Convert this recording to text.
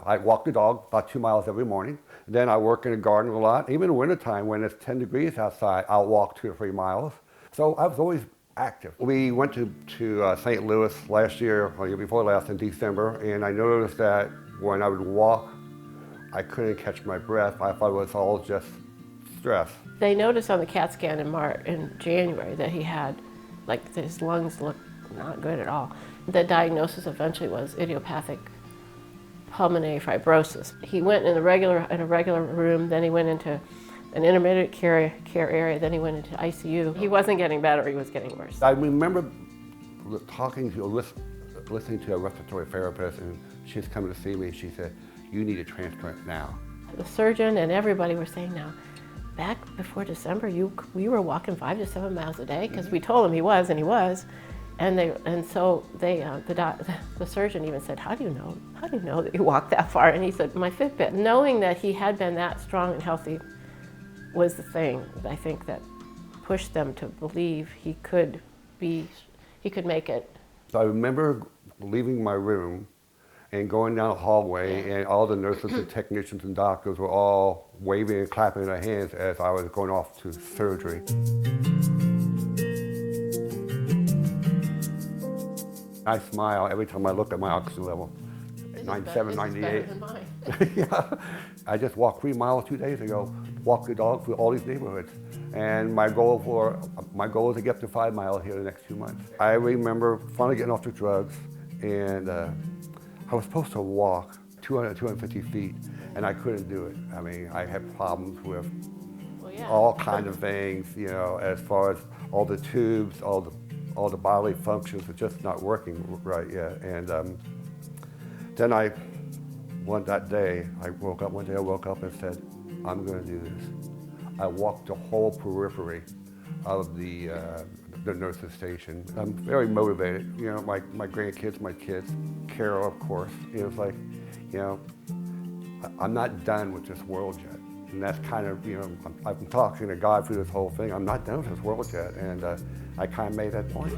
I walk the dog about 2 miles every morning. Then I work in the garden a lot. Even in the wintertime, when it's 10 degrees outside, I'll walk 2 or 3 miles. So I was always active. We went to St. Louis last year, or the year before last, in December, and I noticed that when I would walk, I couldn't catch my breath. I thought it was all just stress. They noticed on the CAT scan in January that he had, like, his lungs looked not good at all. The diagnosis eventually was idiopathic pulmonary fibrosis. He went in a regular room, then he went into an intermediate care area, then he went into ICU. He wasn't getting better, he was getting worse. I remember listening to a respiratory therapist, and she's coming to see me. She said, "You need a transplant now." The surgeon and everybody were saying, now, back before December, we were walking 5 to 7 miles a day, because we told him he was, and he was. And so the surgeon even said, how do you know that you walked that far? And he said, my Fitbit. Knowing that he had been that strong and healthy was the thing, I think, that pushed them to believe he could make it. So I remember leaving my room and going down the hallway, and all the nurses and technicians and doctors were all waving and clapping their hands as I was going off to surgery. I smile every time I look at my oxygen level. 97, 98. Yeah. I just walked 3 miles 2 days ago, walked the dog through all these neighborhoods. And my goal is to get to 5 miles here in the next 2 months. I remember finally getting off the drugs, and I was supposed to walk 200, 250 feet, and I couldn't do it. I mean, I had problems with all kinds of things, you know, as far as all the tubes, all the bodily functions were just not working right yet. And then that day, I woke up and said, I'm going to do this. I walked the whole periphery of the nurse's station. I'm very motivated. You know, my grandkids, my kids, Carol, of course. It was like, you know, I'm not done with this world yet. And that's kind of, you know, I've been talking to God through this whole thing. I'm not done with this world yet. And I kind of made that point.